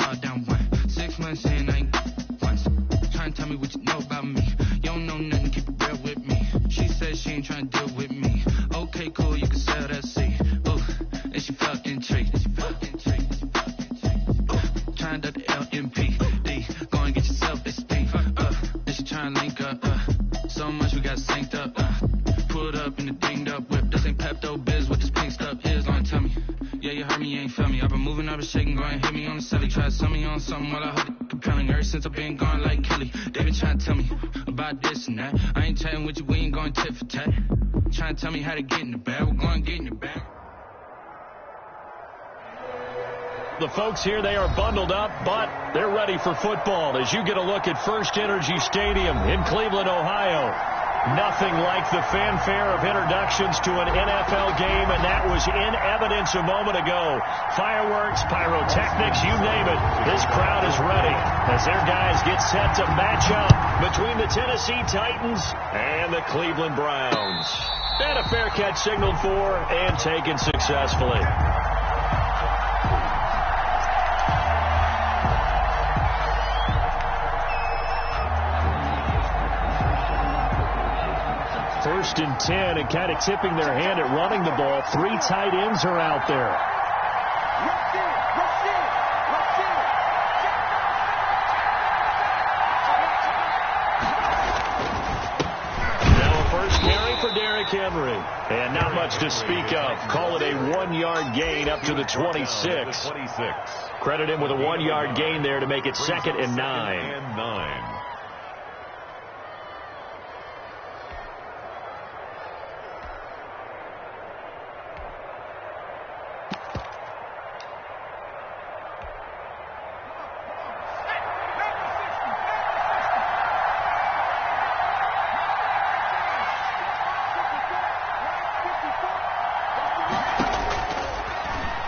all down one. 6 months in, I ain't once. Trying to tell me what you know about me. You don't know nothing, keep it real with me. She said she ain't trying to deal with me. Okay, cool, you can sell that seat. Ooh, and she felt intrigued. Trying to the LMPD. Go and get yourself esteem. And she trying to link up. So much we got synced up. Pulled up in the dinged up whip. This ain't Pepto Biz, what this pink stuff is. Don't tell me. Yeah, you heard me, you ain't feel me. I've been moving, I've been shaking, go and hit me on the celly. Try to sell me on something while I hold it compelling. Ever since I've been gone like Kelly, they been trying to tell me about this and that. I ain't chatting with you, we ain't going tit for tat. Trying to tell me how to get in the bag, we're going to get in the bag. The folks here, they are bundled up, but they're ready for football as you get a look at First Energy Stadium in Cleveland, Ohio. Nothing like the fanfare of introductions to an NFL game, and that was in evidence a moment ago. Fireworks, pyrotechnics, you name it. This crowd is ready as their guys get set to match up between the Tennessee Titans and the Cleveland Browns. And a fair catch signaled for and taken successfully. First and 10, and kind of tipping their hand at running the ball. 3 tight ends are out there. Now a first carry for Derrick Henry. And not much to speak of. Call it a 1-yard gain up to the 26. Credit him with a 1-yard gain there to make it 2nd and 9.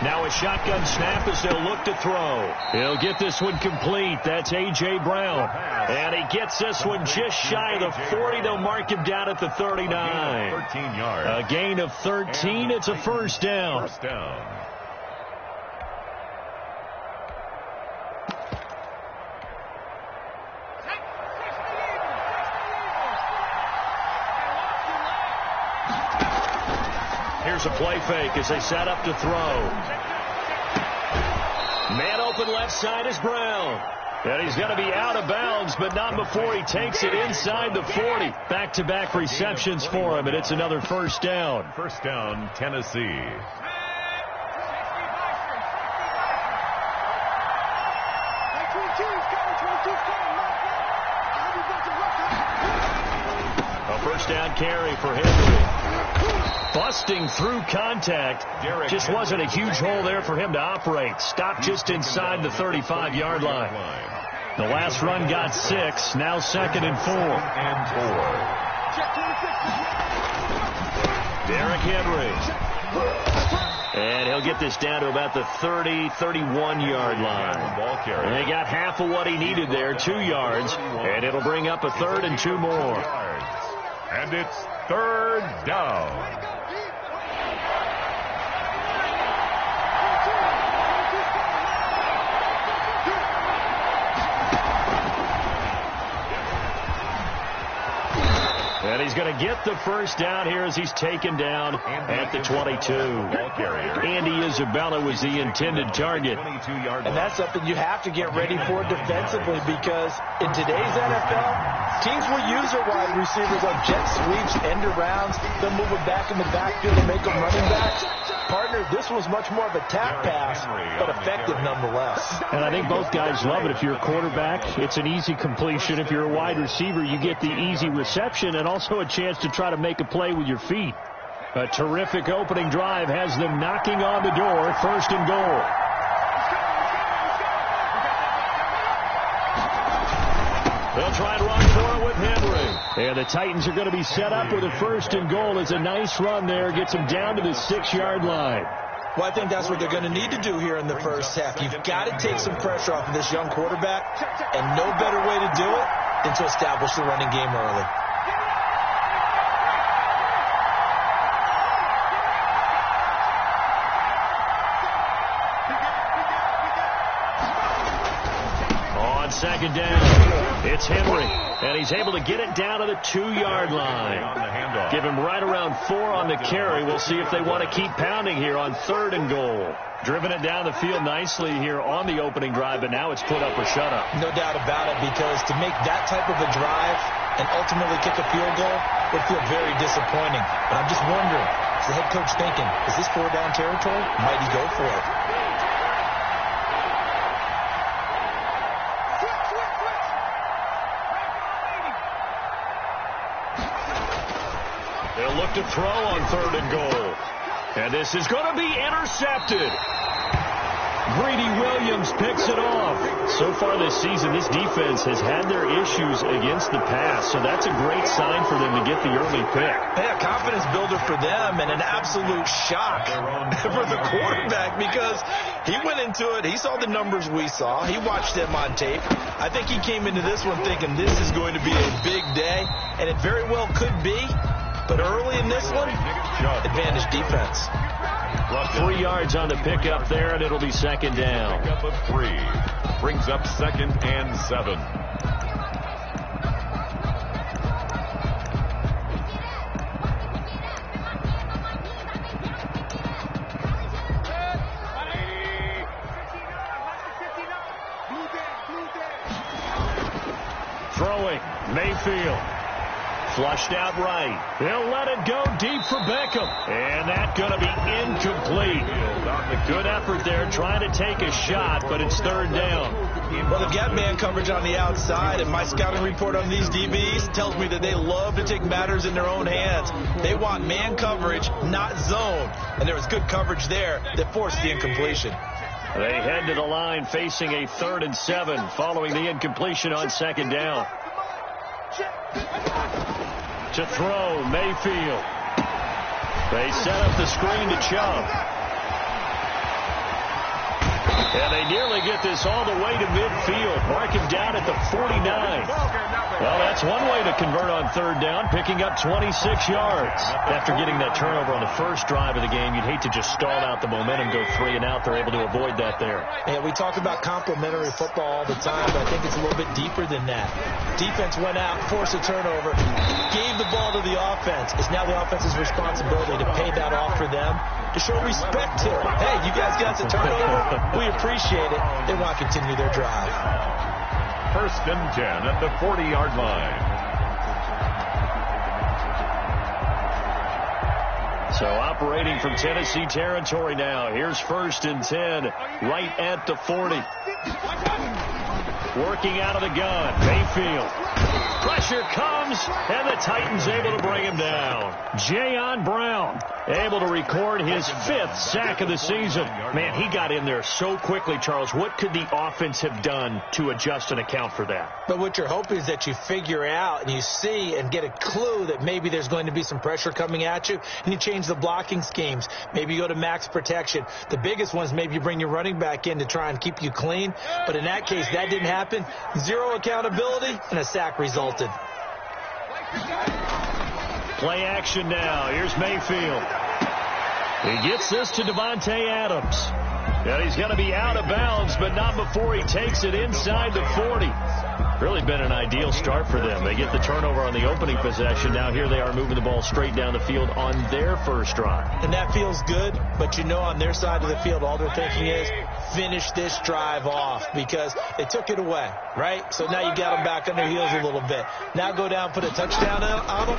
Now a shotgun snap as they'll look to throw. He'll get this one complete. That's A.J. Brown. And he gets this one just shy of the 40. They'll mark him down at the 39. 13 yards. A gain of 13. It's a first down. Here's a play fake as they set up to throw. Man open left side is Brown. And he's going to be out of bounds, but not before he takes it inside the 40. Back-to-back receptions for him, and it's another first down. First down, Tennessee. A first down carry for Henry. Busting through contact. Just wasn't a huge hole there for him to operate. Stopped just inside the 35-yard line. The last run got 6. Now 2nd and 4. Derrick Henry. And he'll get this down to about the 30, 31-yard line. And they got half of what he needed there, 2 yards. And it'll bring up a 3rd and 2 more. And it's 3rd down. And he's going to get the first down here as he's taken down at the 22. Andy Isabella was the intended target. And that's something you have to get ready for defensively, because in today's NFL, teams will use their wide receivers on jet sweeps, end arounds. They'll move them back in the backfield and make them running backs. Partner, this was much more of a tap pass, but effective nonetheless. And I think both guys love it. If you're a quarterback, it's an easy completion. If you're a wide receiver, you get the easy reception and also a chance to try to make a play with your feet. A terrific opening drive has them knocking on the door. 1st and goal. They'll try and run for it with Henry. And the Titans are going to be set up with a 1st and goal. It's a nice run there. Gets them down to the 6-yard line. Well, I think that's what they're going to need to do here in the first half. You've got to take some pressure off of this young quarterback, and no better way to do it than to establish the running game early. on second down. It's Henry, and he's able to get it down to the 2-yard line. Give him right around 4 on the carry. We'll see if they want to keep pounding here on 3rd and goal. Driven it down the field nicely here on the opening drive, but now it's put up or shut up. No doubt about it, because to make that type of a drive and ultimately kick a field goal would feel very disappointing. But I'm just wondering, is the head coach thinking, is this 4-down territory? Might he go for it? They'll look to throw on 3rd and goal. And this is going to be intercepted. Greedy Williams picks it off. So far this season, this defense has had their issues against the pass, so that's a great sign for them to get the early pick. Yeah, confidence builder for them, and an absolute shock for the quarterback, because he went into it, he saw the numbers we saw, he watched them on tape. I think he came into this one thinking this is going to be a big day, and it very well could be, but early in this one, advantage defense. 3 yards on the pickup there, and it'll be 2nd down. Pickup of 3 brings up 2nd and 7. Throwing, Mayfield. Flushed out right. They'll let it go deep for Beckham. And that's going to be incomplete. Good effort there trying to take a shot, but it's 3rd down. Well, they've got man coverage on the outside, and my scouting report on these DBs tells me that they love to take matters in their own hands. They want man coverage, not zone. And there was good coverage there that forced the incompletion. They head to the line facing a 3rd and 7 following the incompletion on 2nd down. To throw, Mayfield. They set up the screen to Chubb. And they nearly get this all the way to midfield. Mark him down at the 49. Well, that's one way to convert on 3rd down, picking up 26 yards. After getting that turnover on the first drive of the game, you'd hate to just stall out the momentum, go 3 and out. They're able to avoid that there. Yeah, we talk about complementary football all the time, but I think it's a little bit deeper than that. Defense went out, forced a turnover, gave the ball to the offense. It's now the offense's responsibility to pay that off for them, to show respect to it. Hey, you guys got the turnover. We appreciate it. They want to continue their drive. 1st and 10 at the 40-yard line. So operating from Tennessee territory now. Here's 1st and 10 right at the 40. Working out of the gun. Mayfield. Pressure comes, and the Titans able to bring him down. Jayon Brown able to record his 5th sack of the season. Man, he got in there so quickly, Charles. What could the offense have done to adjust and account for that? But what you're hoping is that you figure out and you see and get a clue that maybe there's going to be some pressure coming at you, and you change the blocking schemes. Maybe you go to max protection. The biggest ones, maybe you bring your running back in to try and keep you clean. But in that case, that didn't happen. 0 accountability, and a sack resulted. Play action now. Here's Mayfield. He gets this to Devontae Adams. And he's going to be out of bounds, but not before he takes it inside the 40. Really been an ideal start for them. They get the turnover on the opening possession. Now here they are moving the ball straight down the field on their first drive. And that feels good, but you know on their side of the field, all they're thinking is finish this drive off, because they took it away, right? So now you got them back on their heels a little bit. Now go down, put a touchdown on them.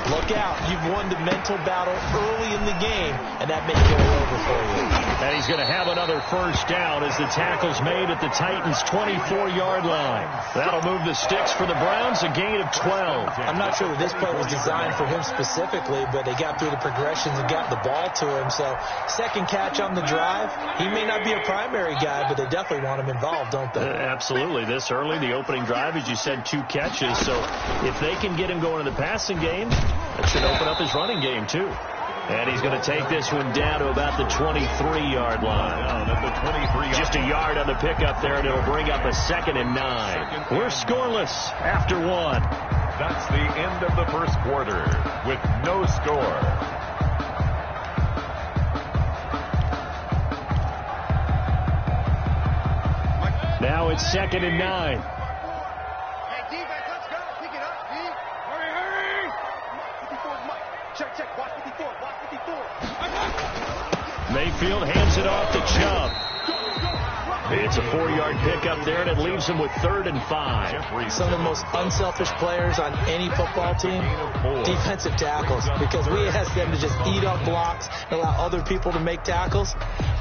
Look out. You've won the mental battle early in the game, and that may go over for you. And he's going to have another first down as the tackle's made at the Titans' 24-yard line. That'll move the sticks for the Browns, a gain of 12. I'm not sure that this play was designed for him specifically, but they got through the progressions and got the ball to him. So 2nd catch on the drive. He may not be a primary guy, but they definitely want him involved, don't they? Absolutely. This early, the opening drive, as you said, 2 catches. So if they can get him going in the passing game, that should open up his running game too. And he's going to take this one down to about the 23-yard line. Just a yard on the pickup there, and it'll bring up a 2nd and 9. We're scoreless after 1. That's the end of the first quarter with no score. Now it's 2nd and 9. Mayfield hands it off to Chubb. It's a 4-yard pickup there, and it leaves him with 3rd and 5. Some of the most unselfish players on any football team, defensive tackles, because we ask them to just eat up blocks and allow other people to make tackles.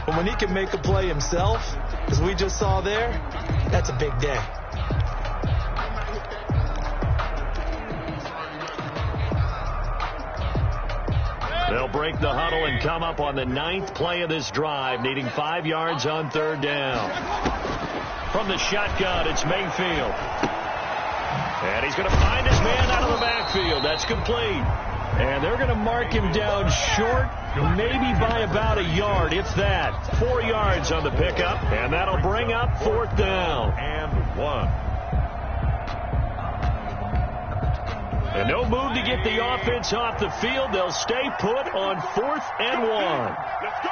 But when he can make a play himself, as we just saw there, that's a big day. They'll break the huddle and come up on the 9th play of this drive, needing 5 yards on 3rd down. From the shotgun, it's Mayfield. And he's going to find his man out of the backfield. That's complete. And they're going to mark him down short, maybe by about a yard, if that. 4 yards on the pickup, and that'll bring up 4th down. And 1. And no move to get the offense off the field. They'll stay put on 4th and 1. Let's go.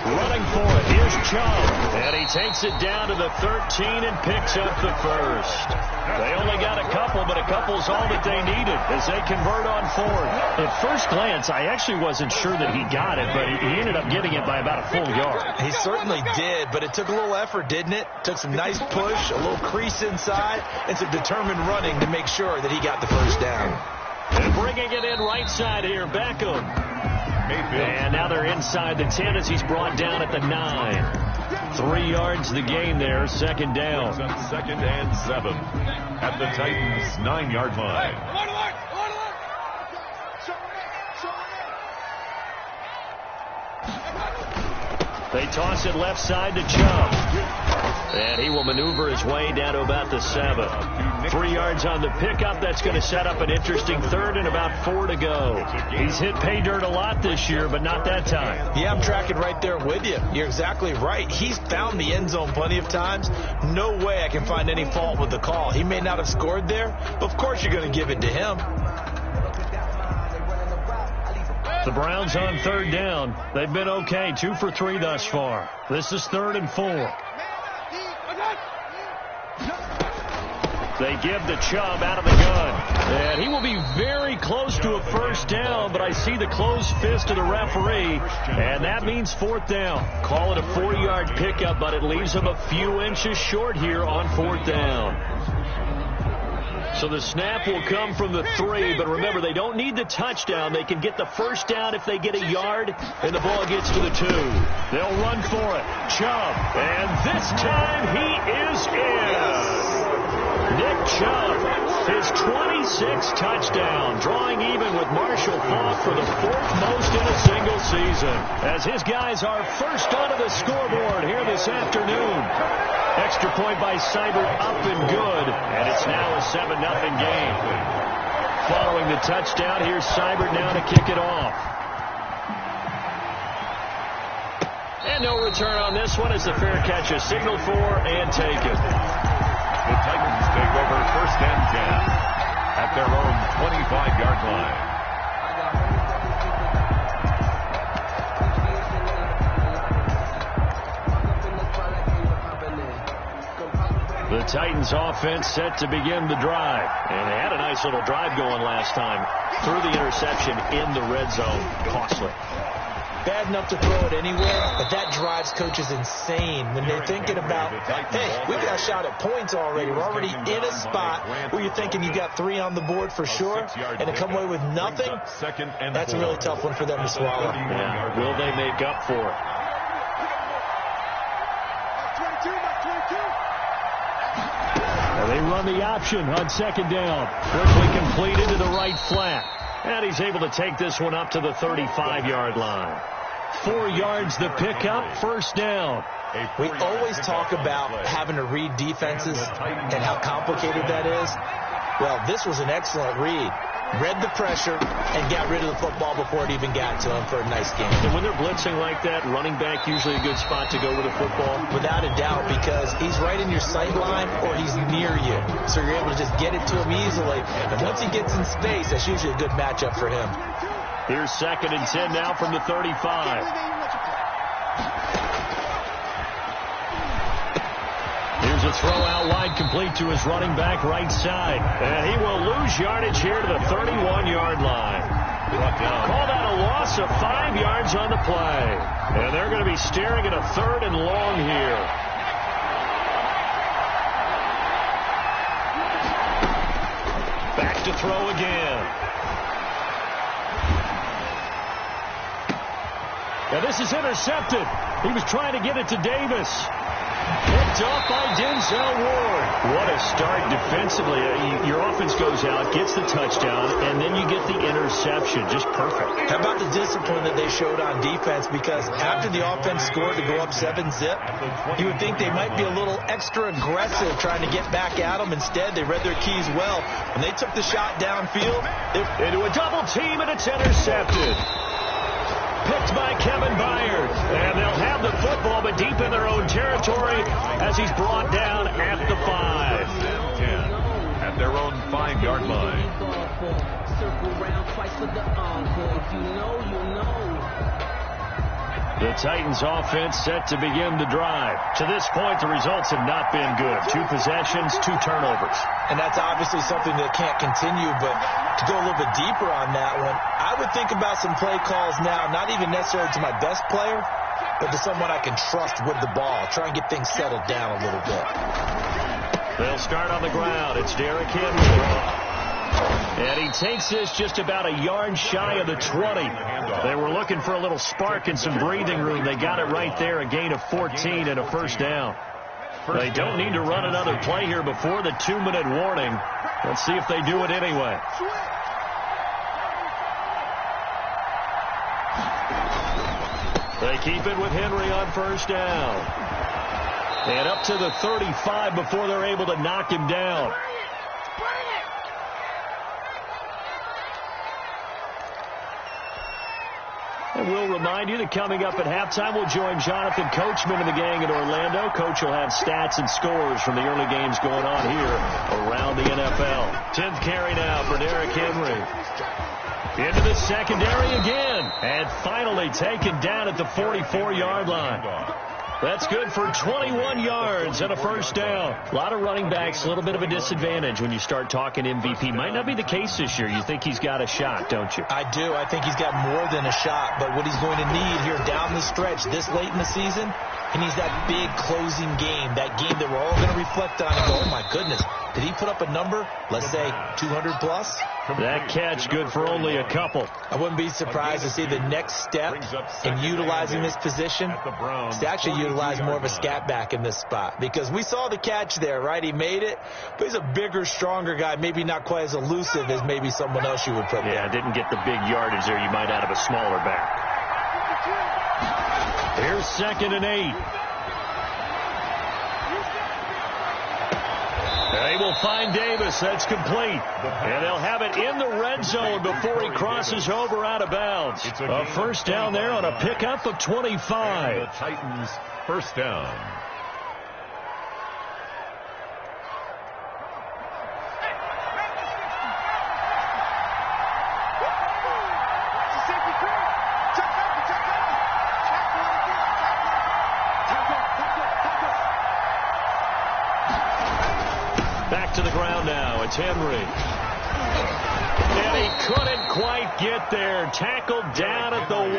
Running for it. Here's Chubb. And he takes it down to the 13 and picks up the first. They only got a couple, but a couple's all that they needed as they convert on 4th. At first glance, I actually wasn't sure that he got it, but he ended up getting it by about a full yard. He certainly did, but it took a little effort, didn't it? Took some nice push, a little crease inside, and some determined running to make sure that he got the first down. And bringing it in right side here, Beckham. And now they're inside the 10 as he's brought down at the 9. 3 yards the gain there, 2nd down. 2nd and 7 at the Titans' 9-yard line. They toss it left side to Chubb. And he will maneuver his way down to about the 7. 3 yards on the pickup. That's going to set up an interesting 3rd and about 4 to go. He's hit pay dirt a lot this year, but not that time. Yeah, I'm tracking right there with you. You're exactly right. He's found the end zone plenty of times. No way I can find any fault with the call. He may not have scored there, but of course you're going to give it to him. The Browns on 3rd down. They've been okay, 2 for 3 thus far. This is 3rd and 4. They give the Chubb out of the gun. And he will be very close to a first down, but I see the closed fist of the referee, and that means 4th down. Call it a 4-yard pickup, but it leaves him a few inches short here on 4th down. So the snap will come from the 3, but remember, they don't need the touchdown. They can get the first down if they get a yard, and the ball gets to the 2. They'll run for it. Chubb, and this time he is in. Nick Chubb, his 26th touchdown, drawing even with Marshall Faulk for the 4th most in a single season, as his guys are first onto the scoreboard here this afternoon. Extra point by Seibert up and good, and it's now a 7-0 game. Following the touchdown, here's Seibert now to kick it off. And no return on this one as the fair catch is signaled for and taken. The Titans take over 1st and 10 at their own 25-yard line. The Titans offense set to begin the drive. And they had a nice little drive going last time. Threw the interception in the red zone. Costly. Bad enough to throw it anywhere, but that drives coaches insane when they're thinking about, hey, we've got a shot at points already. We're already in a spot where you're thinking you got 3 on the board for sure, and to come away with nothing, that's a really tough one for them to swallow. Yeah. Will they make up for it? They run the option on 2nd down. Quickly completed to the right flat. And he's able to take this one up to the 35-yard line. 4 yards the pickup, 1st down. We always talk about having to read defenses and how complicated that is. Well, this was an excellent read. Read the pressure and got rid of the football before it even got to him for a nice game. And when they're blitzing like that, running back usually a good spot to go with the football? Without a doubt, because he's right in your sight line or he's near you. So you're able to just get it to him easily. And once he gets in space, that's usually a good matchup for him. Here's 2nd and 10 now from the 35. Here's There's a throw out wide, complete to his running back right side. And he will lose yardage here to the 31-yard line. Call that a loss of 5 yards on the play. And they're going to be staring at a 3rd and long here. Back to throw again. Now this is intercepted. He was trying to get it to Davis. Picked off by Denzel Ward. What a start defensively. Your offense goes out, gets the touchdown, and then you get the interception. Just perfect. How about the discipline that they showed on defense? Because after the offense scored to go up 7-zip, you would think they might be a little extra aggressive trying to get back at them. Instead, they read their keys well. When they took the shot downfield, into a double team, and it's intercepted. Picked by Kevin Byard. And they'll have the football, but deep in their own territory as he's brought down at the 5. 10 at their own 5-yard line. The Titans offense set to begin the drive. To this point, the results have not been good. 2 possessions, 2 turnovers. And that's obviously something that can't continue, but to go a little bit deeper on that one, I would think about some play calls now, not even necessarily to my best player, but to someone I can trust with the ball. Try and get things settled down a little bit. They'll start on the ground. It's Derrick Henry. And he takes this just about a yard shy of the 20. They were looking for a little spark and some breathing room. They got it right there, a gain of 14 and a 1st down. They don't need to run another play here before the 2-minute warning. Let's see if they do it anyway. They keep it with Henry on 1st down. And up to the 35 before they're able to knock him down. And we'll remind you that coming up at halftime, we'll join Jonathan Coachman and the gang in Orlando. Coach will have stats and scores from the early games going on here around the NFL. 10th carry now for Derrick Henry. Into the secondary again. And finally taken down at the 44-yard line. That's good for 21 yards and a 1st down. A lot of running backs, a little bit of a disadvantage when you start talking MVP. Might not be the case this year. You think he's got a shot, don't you? I do. I think he's got more than a shot. But what he's going to need here down the stretch this late in the season, he needs that big closing game, that game that we're all going to reflect on and go, oh, my goodness, did he put up a number, let's say 200 plus? That catch good for only a couple. I wouldn't be surprised to see the next step in utilizing this position is to actually utilize more of a scat back in this spot. Because we saw the catch there, right? He made it, but he's a bigger, stronger guy, maybe not quite as elusive as maybe someone else you would put there. Yeah, didn't get the big yardage there you might out of a smaller back. Here's 2nd and 8. They will find Davis. That's complete. And they'll have it in the red zone before he crosses over out of bounds. A 1st down there on a pickup of 25. The Titans' 1st down. Back to the ground now. It's Henry. And he couldn't quite get there. Tackled down at the 1.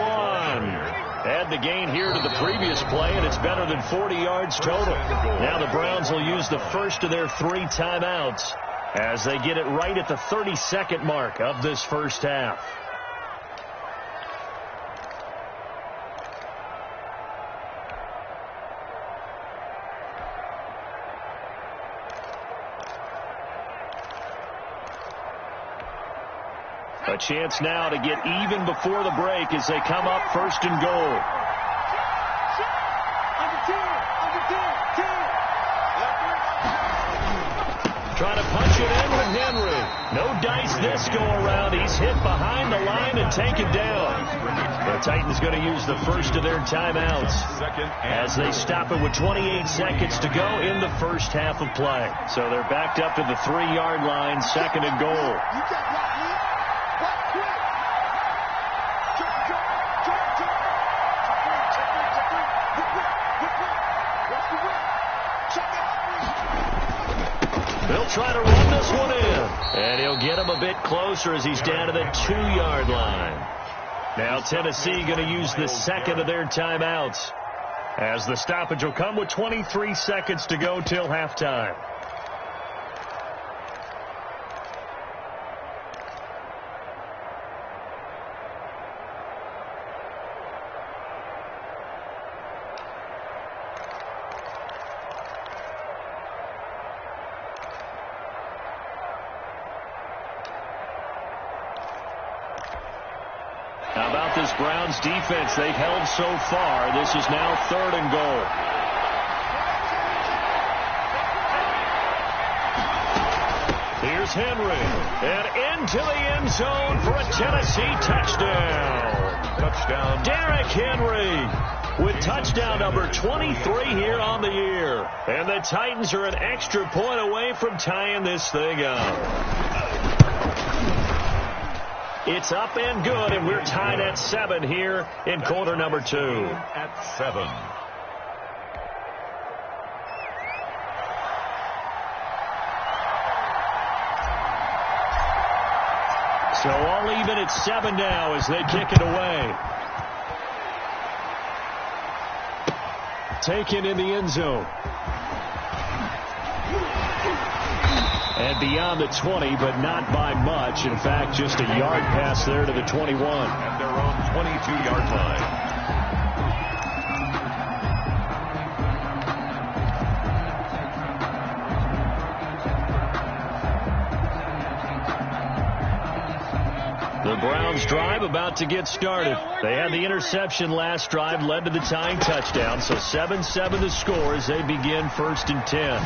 Add the gain here to the previous play, and it's better than 40 yards total. Now the Browns will use the first of their 3 timeouts as they get it right at the 32nd mark of this 1st half. A chance now to get even before the break as they come up 1st and goal. Trying to punch it in with Henry. No dice this go around. He's hit behind the line and taken down. The Titans going to use the first of their timeouts as they stop it with 28 seconds to go in the 1st half of play. So they're backed up to the 3-yard line, 2nd and goal. try to run this one in. And he'll get him a bit closer as he's down to the 2-yard line. Now Tennessee going to use the second of their timeouts, as the stoppage will come with 23 seconds to go till halftime. How about this Browns defense? They've held so far. This is now 3rd and goal. Here's Henry. And into the end zone for a Tennessee touchdown. Touchdown. Derrick Henry with touchdown number 23 here on the year. And the Titans are an extra point away from tying this thing up. It's up and good, and we're tied at 7 here in quarter number 2. At 7. So all even at 7 now as they kick it away. Taken in the end zone. And beyond the 20, but not by much. In fact, just a yard pass there to the 21. At their own 22-yard line. The Browns drive about to get started. They had the interception last drive, led to the tying touchdown. So 7-7 the score as they begin 1st and 10.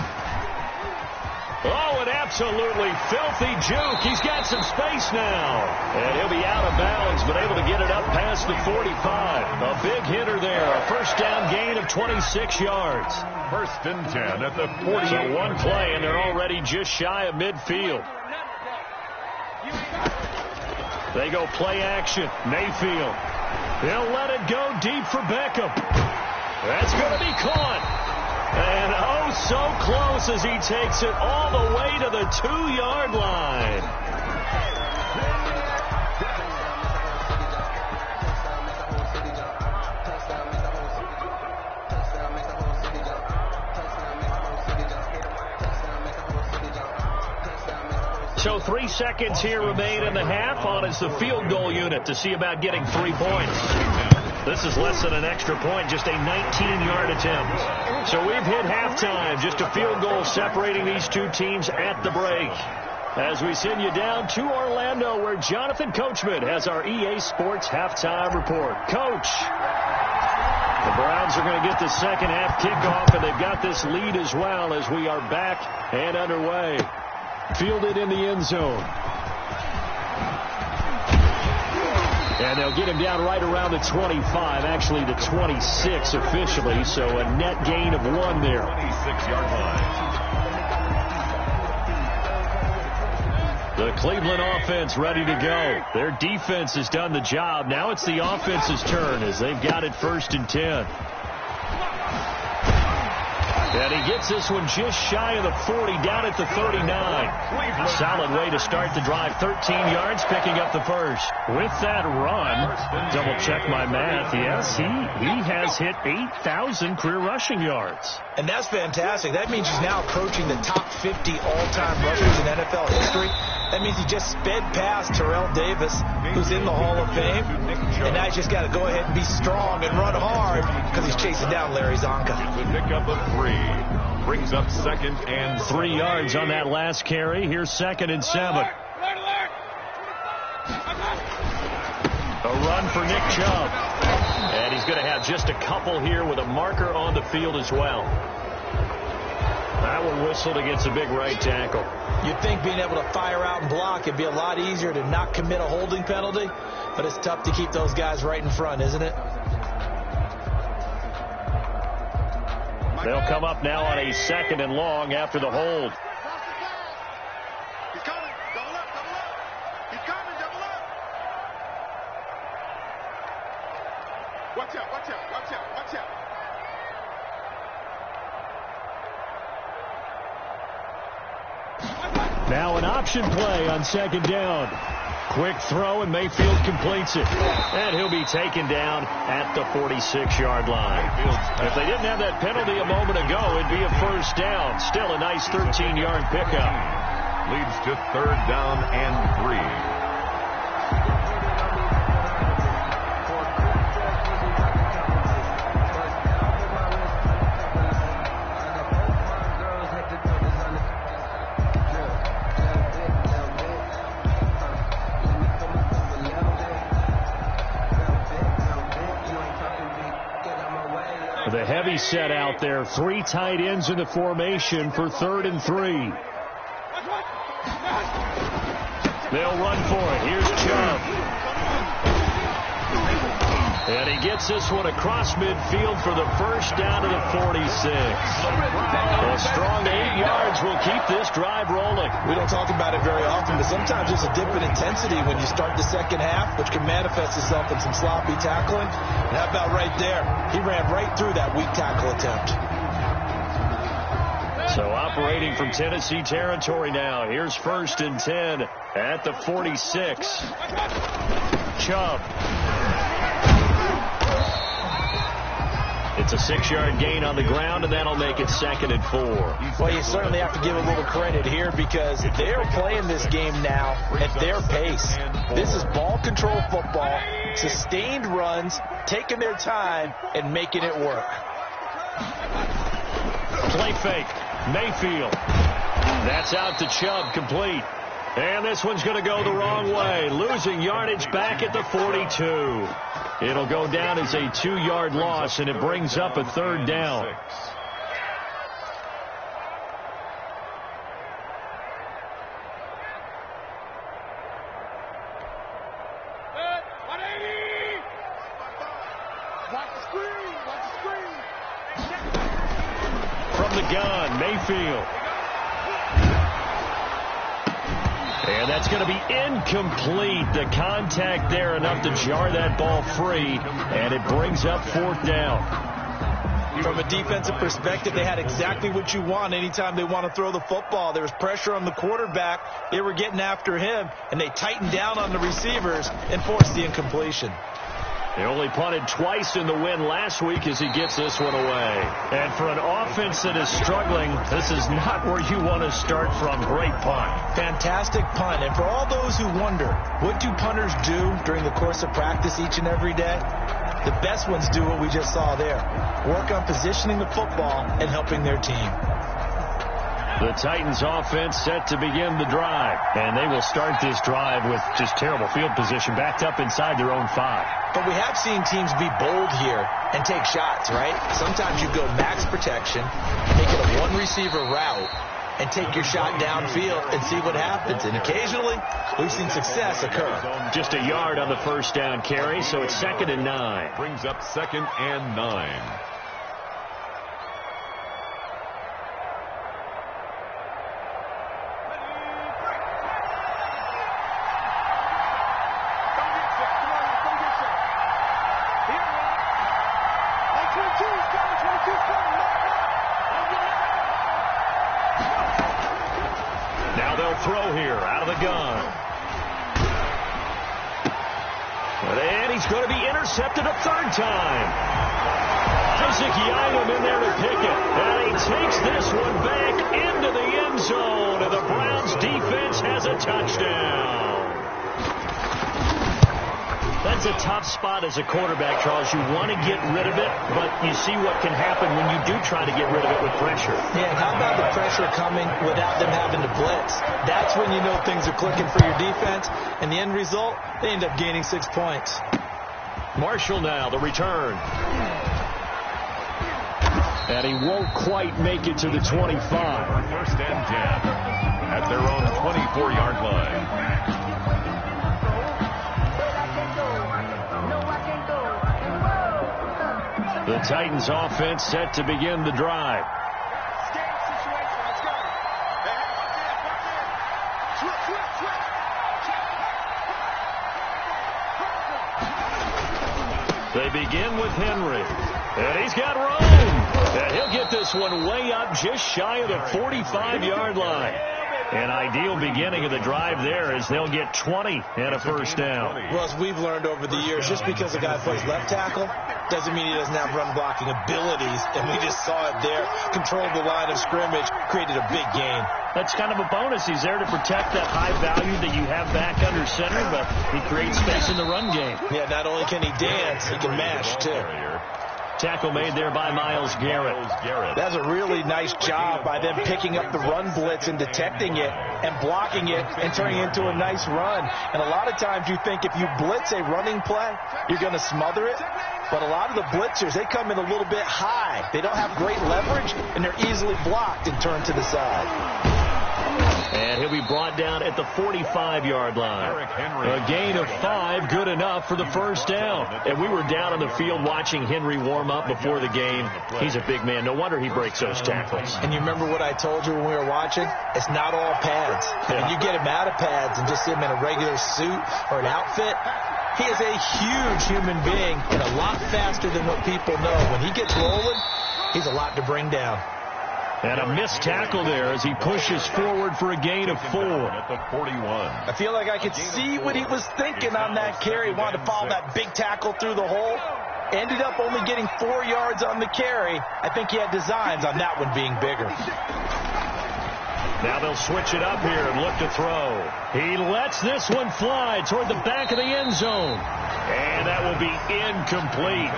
Oh, an absolutely filthy juke. He's got some space now. And he'll be out of bounds, but able to get it up past the 45. A big hitter there. A first down gain of 26 yards. 1st and 10 at the 48. So one play, and they're already just shy of midfield. They go play action. Mayfield. He'll let it go deep for Beckham. That's going to be caught. And oh, so close as he takes it all the way to the 2-yard line. So 3 seconds here remain in the half on as the field goal unit to see about getting 3 points. This is less than an extra point, just a 19-yard attempt. So we've hit halftime, just a field goal separating these two teams at the break. As we send you down to Orlando, where Jonathan Coachman has our EA Sports halftime report. Coach, the Browns are going to get the second half kickoff, and they've got this lead as well as we are back and underway. Fielded in the end zone. And they'll get him down right around the 25, actually the 26 officially, so a net gain of 1 there. 26-yard line. The Cleveland offense ready to go. Their defense has done the job. Now it's the offense's turn as they've got it 1st and 10. And he gets this one just shy of the 40, down at the 39. Solid way to start the drive. 13 yards, picking up the first. With that run, double check my math. Yes, he has hit 8,000 career rushing yards. And that's fantastic. That means he's now approaching the top 50 all-time rushers in NFL history. That means he just sped past Terrell Davis, who's in the Hall of Fame. And now he's just got to go ahead and be strong and run hard because he's chasing down Larry Zonka. The pickup of 3 brings up 2nd and 3 yards on that last carry. Here's 2nd and 7. A run for Nick Chubb. And he's going to have just a couple here with a marker on the field as well. That one whistled against a big right tackle. You'd think being able to fire out and block, it'd be a lot easier to not commit a holding penalty, but it's tough to keep those guys right in front, isn't it? They'll come up now on a 2nd and long after the hold. He's coming. Double up, double up. He's coming, double up. Watch out, watch out, watch out, watch out. Now an option play on second down. Quick throw, and Mayfield completes it. And he'll be taken down at the 46-yard line. If they didn't have that penalty a moment ago, it'd be a first down. Still a nice 13-yard pickup. Leads to third down and 3. The heavy set out there. 3 tight ends in the formation for 3rd and 3. They'll run for it. Here's Chubb. And he gets this one across midfield for the first down to the 46. A strong 8 yards will keep this drive rolling. We don't talk about it very often, but sometimes there's a dip in intensity when you start the second half, which can manifest itself in some sloppy tackling. And how about right there? He ran right through that weak tackle attempt. So operating from Tennessee territory now. Here's 1st and 10 at the 46. Chubb. It's a 6-yard gain on the ground, and that'll make it 2nd and 4. Well, you certainly have to give a little credit here because they're playing this game now at their pace. This is ball control football, sustained runs, taking their time, and making it work. Play fake. Mayfield. That's out to Chubb, complete. And this one's going to go the wrong way. Losing yardage back at the 42. It'll go down as a 2-yard loss, and it brings up a 3rd down. From the gun, Mayfield. And that's going to be incomplete. The contact there enough to jar that ball free, and it brings up 4th down. From a defensive perspective, they had exactly what you want anytime they want to throw the football. There was pressure on the quarterback. They were getting after him, and they tightened down on the receivers and forced the incompletion. They only punted twice in the win last week as he gets this one away. And for an offense that is struggling, this is not where you want to start from. Great punt. Fantastic punt. And for all those who wonder, what do punters do during the course of practice each and every day? The best ones do what we just saw there. Work on positioning the football and helping their team. The Titans offense set to begin the drive. And they will start this drive with just terrible field position, backed up inside their own 5. But we have seen teams be bold here and take shots, right? Sometimes you go max protection, make it a one-receiver route, and take your shot downfield and see what happens. And occasionally, we've seen success occur. Just a yard on the first down carry, so it's 2nd and 9. Brings up 2nd and 9. Now they'll throw here out of the gun. And he's going to be intercepted a 3rd time. Isaac Yiadom in there to pick it. And he takes this one back into the end zone. And the Browns defense has a touchdown. That's a tough spot as a quarterback, Charles. You want to get rid of it, but you see what can happen when you do try to get rid of it with pressure. Yeah, and how about the pressure coming without them having to blitz? That's when you know things are clicking for your defense, and the end result, they end up gaining 6 points. Marshall now, the return. And he won't quite make it to the 25. 1st and 10 at their own 24-yard line. The Titans offense set to begin the drive. They begin with Henry. And he's got room. And he'll get this one way up just shy of the 45-yard line. An ideal beginning of the drive there as they'll get 20 and a first down. Well, as we've learned over the years, just because a guy plays left tackle doesn't mean he doesn't have run blocking abilities, and we just saw it there. Controlled the line of scrimmage, created a big gain. That's kind of a bonus. He's there to protect that high value that you have back under center, but he creates space in the run game. Yeah, not only can he dance, he can mash, too. Tackle made there by Myles Garrett. That's a really nice job by them picking up the run blitz and detecting it and blocking it and turning it into a nice run. And a lot of times you think if you blitz a running play, you're going to smother it. But a lot of the blitzers, they come in a little bit high. They don't have great leverage, and they're easily blocked and turned to the side. And he'll be brought down at the 45-yard line. A gain of 5, good enough for the first down. And we were down on the field watching Henry warm up before the game. He's a big man. No wonder he breaks those tackles. And you remember what I told you when we were watching? It's not all pads. I mean, you get him out of pads and just see him in a regular suit or an outfit. He is a huge human being and a lot faster than what people know. When he gets rolling, he's a lot to bring down. And a missed tackle there as he pushes forward for a gain of 4. At the 41. I feel like I could see what he was thinking on that carry. Wanted to follow that big tackle through the hole. Ended up only getting 4 yards on the carry. I think he had designs on that one being bigger. Now they'll switch it up here and look to throw. He lets this one fly toward the back of the end zone. And that will be incomplete.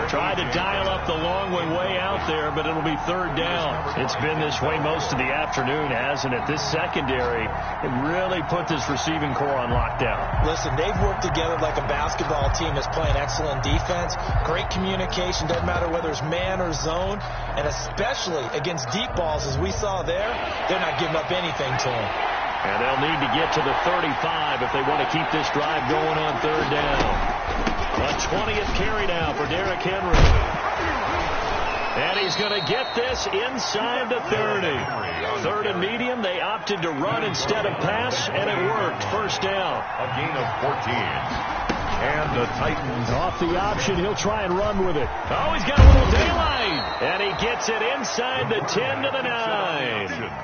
Tried to dial up the long one way out there, but it'll be third down. It's been this way most of the afternoon, hasn't it? This secondary, it really put this receiving core on lockdown. Listen, they've worked together like a basketball team that's playing excellent defense. Great communication, doesn't matter whether it's man or zone. And especially against deep balls, as we saw there, they're not giving up anything to them. And they'll need to get to the 35 if they want to keep this drive going on third down. A 20th carry now for Derrick Henry. And he's going to get this inside the 30. Third and medium, they opted to run instead of pass, and it worked. First down. A gain of 14. And the Titans off the option. He'll try and run with it. Oh, he's got a little daylight. And he gets it inside the 10 to the 9.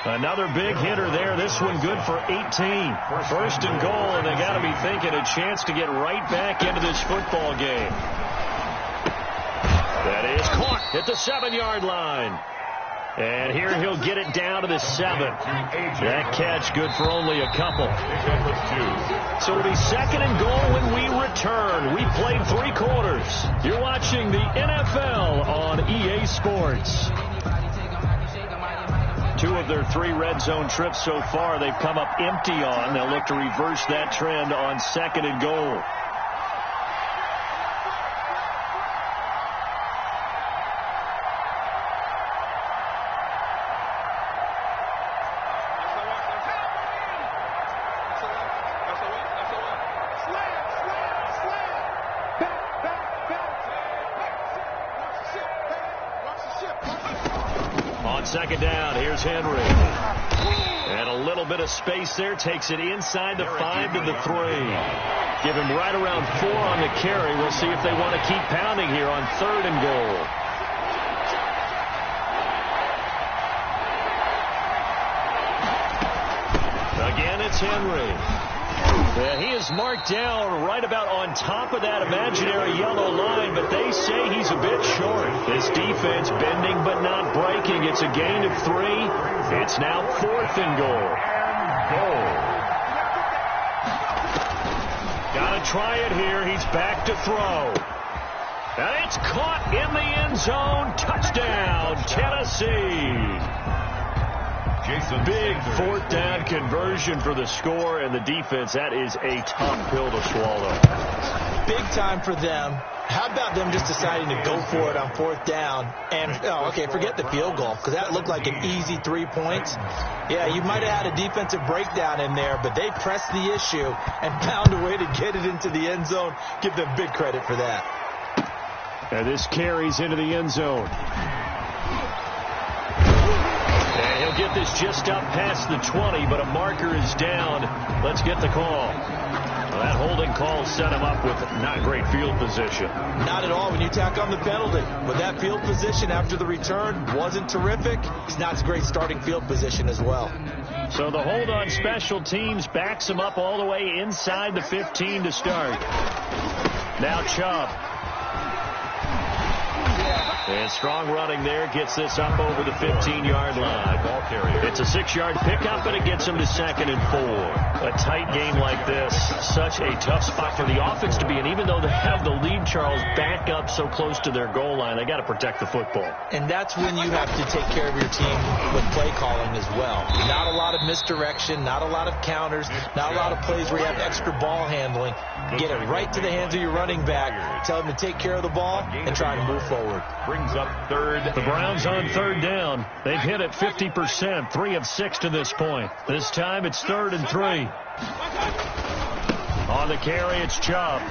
Another big hitter there. This one good for 18. First and goal, and they got to be thinking a chance to get right back into this football game. That is caught at the 7-yard line. And here he'll get it down to the 7. That catch good for only a couple. So it'll be second and goal when we return. We played 3 quarters. You're watching the NFL on EA Sports. 2 of their 3 red zone trips so far they've come up empty on. They'll look to reverse that trend on second and goal. On second down, here's Henry. And a little bit of space there. Takes it inside the 5 to the 3. Give him right around 4 on the carry. We'll see if they want to keep pounding here on third and goal. Again, it's Henry. Yeah, he is marked down right about on top of that imaginary yellow line, but they say he's a bit short. This defense bending but not breaking. It's a gain of 3. It's now 4th and goal. Got to try it here. He's back to throw. And it's caught in the end zone. Touchdown, Tennessee. Big 4th down conversion for the score, and the defense, that is a tough pill to swallow. Big time for them. How about them just deciding to go for it on 4th down? And, okay, forget the field goal, because that looked like an easy 3 points. Yeah, you might have had a defensive breakdown in there, but they pressed the issue and found a way to get it into the end zone. Give them big credit for that. And this carries into the end zone. And he'll get this just up past the 20, but a marker is down. Let's get the call. Well, that holding call set him up with not great field position. Not at all when you tack on the penalty. But that field position after the return wasn't terrific. It's not a great starting field position as well. So the hold on special teams backs him up all the way inside the 15 to start. Now Chubb. And strong running there gets this up over the 15-yard line. It's a 6-yard pickup, and it gets him to 2nd and 4. A tight game like this, such a tough spot for the offense to be in. Even though they have the lead, Charles, back up so close to their goal line, they got to protect the football. And that's when you have to take care of your team with play calling as well. Not a lot of misdirection, not a lot of counters, not a lot of plays where you have extra ball handling. Get it right to the hands of your running back. Tell him to take care of the ball and try to move forward. Brings up 3rd. The Browns on 3rd down. They've hit it 50%, 3 of 6 to this point. This time it's 3rd and 3. On the carry, it's Chubb.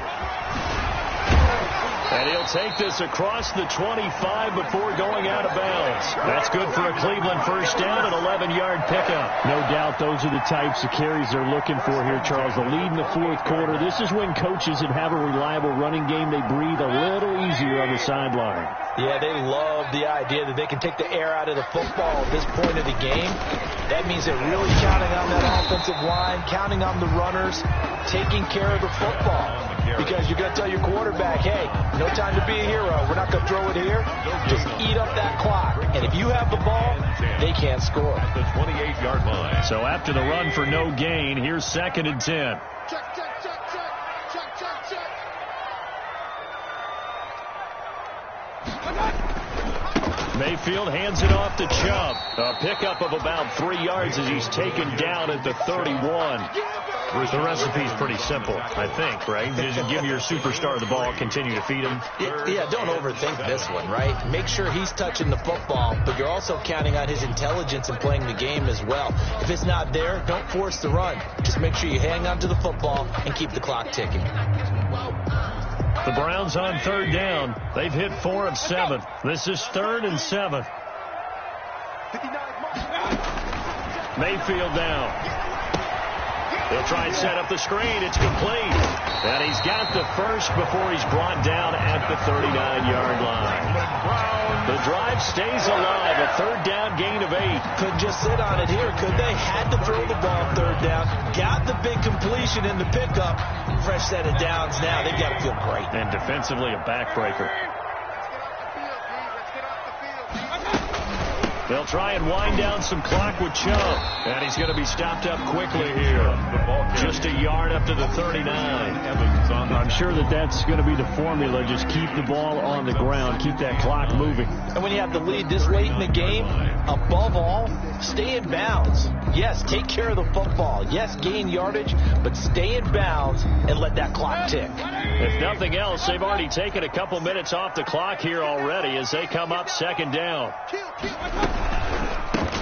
And he'll take this across the 25 before going out of bounds. That's good for a Cleveland first down, an 11-yard pickup. No doubt those are the types of carries they're looking for here, Charles. The lead in the 4th quarter. This is when coaches that have a reliable running game, they breathe a little easier on the sideline. Yeah, they love the idea that they can take the air out of the football at this point of the game. That means they're really counting on that offensive line, counting on the runners, taking care of the football. Because you're going to tell your quarterback, hey, no time to be a hero. We're not going to throw it here. Just eat up that clock. And if you have the ball, they can't score. The 28-yard line. So after the run for no gain, here's 2nd and 10. Mayfield hands it off to Chubb. A pickup of about 3 yards as he's taken down at the 31. The recipe's pretty simple, I think, right? Just give your superstar the ball, continue to feed him. Yeah, don't overthink this one, right? Make sure he's touching the football, but you're also counting on his intelligence in playing the game as well. If it's not there, don't force the run. Just make sure you hang on to the football and keep the clock ticking. The Browns on 3rd down. They've hit 4 of 7. This is 3rd and 7. Mayfield down. They'll try and set up the screen. It's complete. And he's got the first before he's brought down at the 39-yard line. The drive stays alive. A 3rd down gain of 8. Couldn't just sit on it here, could they? Had to throw the ball 3rd down. Got the big completion in the pickup. Fresh set of downs now. They've got to feel great. And defensively, a backbreaker. They'll try and wind down some clock with Chubb. And he's going to be stopped up quickly here. Just a yard up to the 39. I'm sure that's going to be the formula. Just keep the ball on the ground. Keep that clock moving. And when you have the lead this late in the game, above all, stay in bounds. Yes, take care of the football. Yes, gain yardage, but stay in bounds and let that clock tick. If nothing else, they've already taken a couple minutes off the clock here already as they come up 2nd down.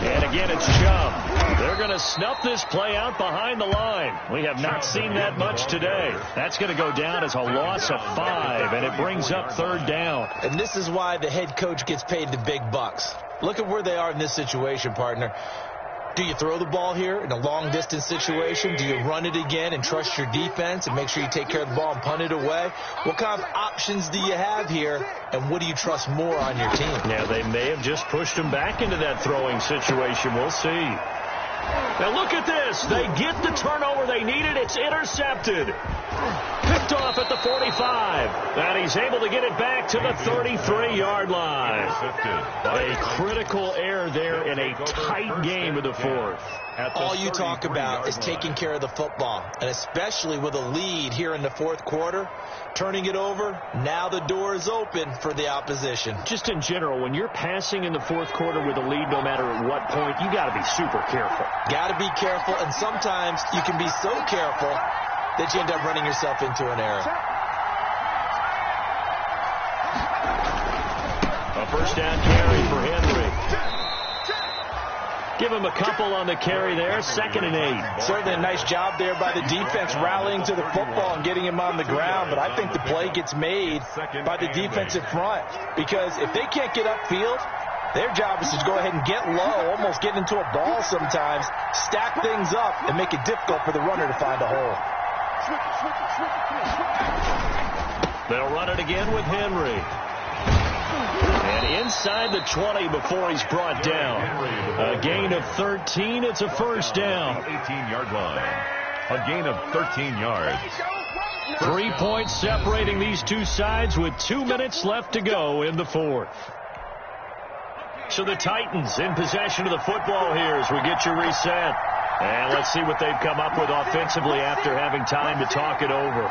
And again, it's Chubb. They're going to snuff this play out behind the line. We have not seen that much today. That's going to go down as a loss of 5, and it brings up 3rd down. And this is why the head coach gets paid the big bucks. Look at where they are in this situation, partner. Do you throw the ball here in a long-distance situation? Do you run it again and trust your defense and make sure you take care of the ball and punt it away? What kind of options do you have here, and what do you trust more on your team? Yeah, they may have just pushed him back into that throwing situation. We'll see. Now look at this. They get the turnover they needed. It's intercepted. Picked off at the 45. And he's able to get it back to the 33-yard line. A critical error there in a tight game of the 4th. All you talk about is taking care of the football, and especially with a lead here in the 4th quarter, turning it over, now the door is open for the opposition. Just in general, when you're passing in the 4th quarter with a lead, no matter at what point, you got to be super careful. Got to be careful, and sometimes you can be so careful that you end up running yourself into an error. A first down carry for Henry. Give him a couple on the carry there. 2nd and 8. Certainly a nice job there by the defense rallying to the football and getting him on the ground. But I think the play gets made by the defensive front. Because if they can't get upfield, their job is to go ahead and get low, almost get into a ball sometimes, stack things up, and make it difficult for the runner to find a hole. They'll run it again with Henry. And inside the 20 before he's brought down. A gain of 13. It's a first down. 18-yard line. A gain of 13 yards. 3 points separating these two sides with 2 minutes left to go in the fourth. So the Titans in possession of the football here as we get you reset. And let's see what they've come up with offensively after having time to talk it over.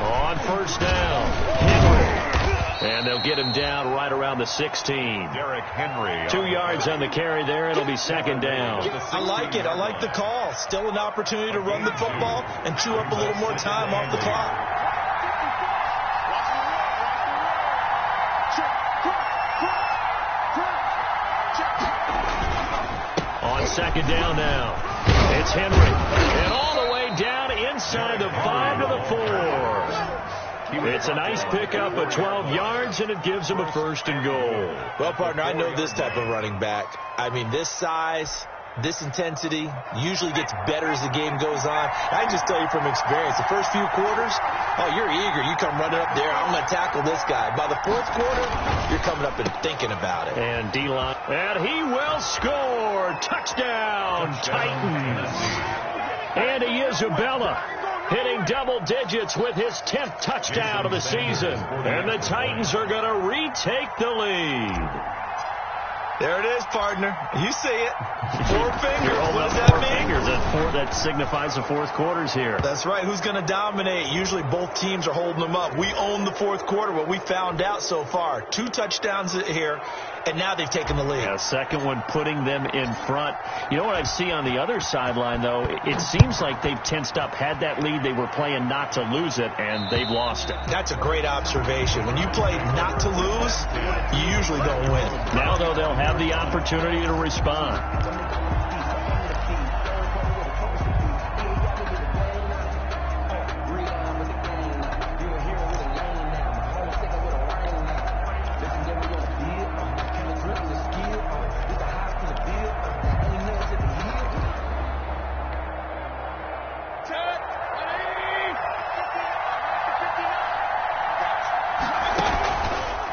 On first down, Henry. And they'll get him down right around the 16. Derrick Henry. 2 yards on the carry there. It'll be second down. I like it. I like the call. Still an opportunity to run the football and chew up a little more time off the clock. On second down now, it's Henry. And all the way down inside the 5 to the 4. It's a nice pickup of 12 yards, and it gives him a first and goal. Well, partner, I know this type of running back. I mean, this size, this intensity usually gets better as the game goes on. I can just tell you from experience, the first few quarters, oh, you're eager. You come running up there, I'm going to tackle this guy. By the fourth quarter, you're coming up and thinking about it. And D-line, and he will score. Touchdown, Titans. Andy Isabella hitting double digits with his 10th touchdown of the season. And the Titans are going to retake the lead. There it is, partner. You see it. 4 fingers. What does that mean? Fingers. That signifies the fourth quarters here. That's right. Who's going to dominate? Usually both teams are holding them up. We own the fourth quarter, what we found out so far. 2 touchdowns here, and now they've taken the lead. Yeah, second one putting them in front. You know what I see on the other sideline, though? It seems like they've tensed up, had that lead. They were playing not to lose it, and they've lost it. That's a great observation. When you play not to lose, you usually don't win. Now, though, they'll have the opportunity to respond.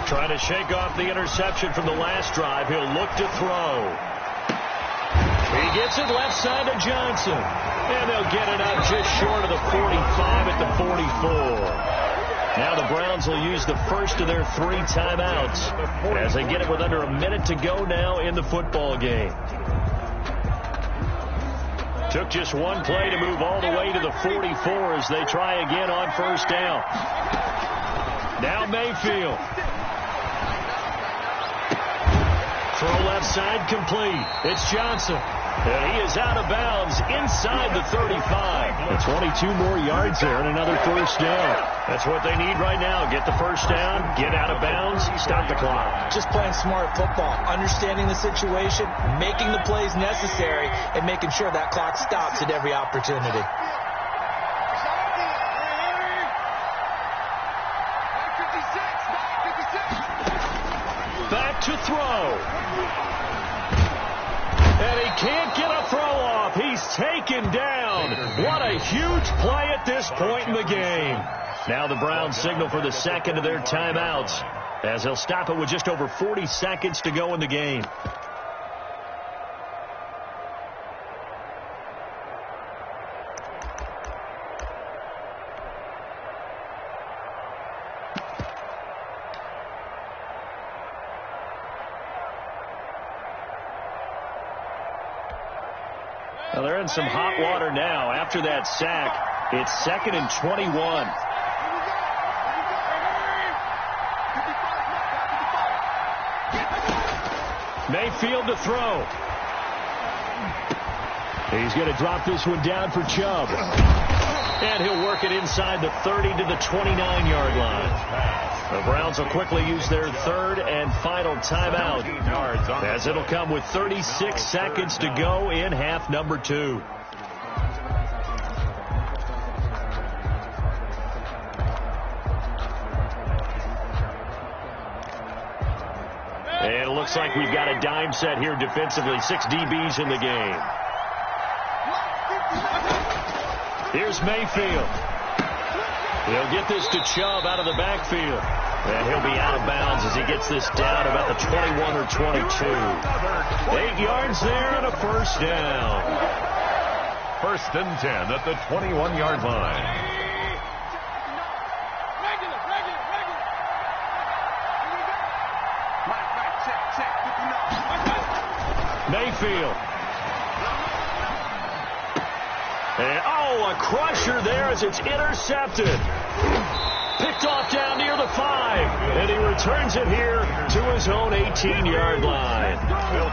Trying to shake off the interception from the last drive. He'll look to throw. He gets it left side to Johnson. And they'll get it out just short of the 45 at the 44. Now the Browns will use the first of their 3 timeouts as they get it with under a minute to go now in the football game. Took just one play to move all the way to the 44 as they try again on first down. Now Mayfield. Throw left side complete. It's Johnson. And he is out of bounds inside the 35. And 22 more yards there and another first down. That's what they need right now. Get the first down, get out of bounds, stop the clock. Just playing smart football, understanding the situation, making the plays necessary, and making sure that clock stops at every opportunity. Back to throw. And he can't get a throw off. He's taken down. What a huge play at this point in the game. Now the Browns signal for the second of their timeouts as they'll stop it with just over 40 seconds to go in the game. Well, they're in some hot water now. After that sack, it's 2nd and 21. Mayfield to throw. He's going to drop this one down for Chubb. And he'll work it inside the 30 to the 29-yard line. The Browns will quickly use their 3rd and final timeout as it'll come with 36 seconds to go in half number 2. looks like we've got a dime set here defensively. 6 DBs in the game. Here's Mayfield. He'll get this to Chubb out of the backfield. And he'll be out of bounds as he gets this down about the 21 or 22. 8 yards there and a first down. First and 10 at the 21-yard line. Mayfield. And, a crusher there as it's intercepted. Picked off down near the 5. And he returns it here to his own 18-yard line.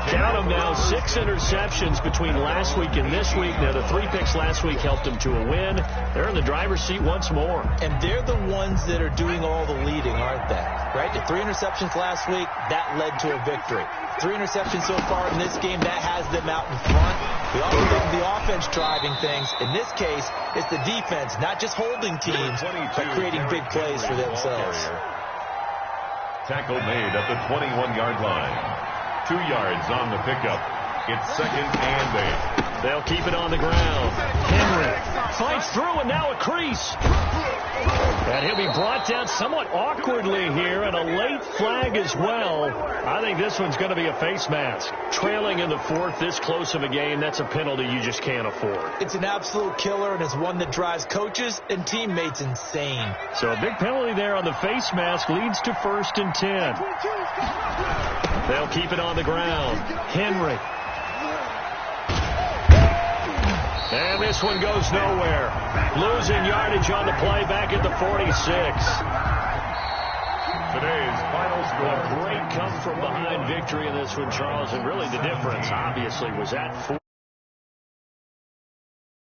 Count them now, 6 interceptions between last week and this week. Now, the 3 picks last week helped him to a win. They're in the driver's seat once more. And they're the ones that are doing all the leading, aren't they? Right? The 3 interceptions last week, that led to a victory. 3 interceptions so far in this game, that has them out in front. We also think the offense driving things. In this case, it's the defense, not just holding teams, but creating big plays for themselves. Tackle made at the 21-yard line. 2 yards on the pickup. It's 2nd and 8. They'll keep it on the ground. Henry fights through, and now a crease. And he'll be brought down somewhat awkwardly here, and a late flag as well. I think this one's going to be a face mask. Trailing in the 4th, this close of a game, that's a penalty you just can't afford. It's an absolute killer, and it's one that drives coaches and teammates insane. So a big penalty there on the face mask leads to 1st and 10. They'll keep it on the ground. Henry. And this one goes nowhere. Losing yardage on the play back at the 46. Today's final score. A great come-from-behind victory in this one, Charles. And really the difference, obviously, was at 4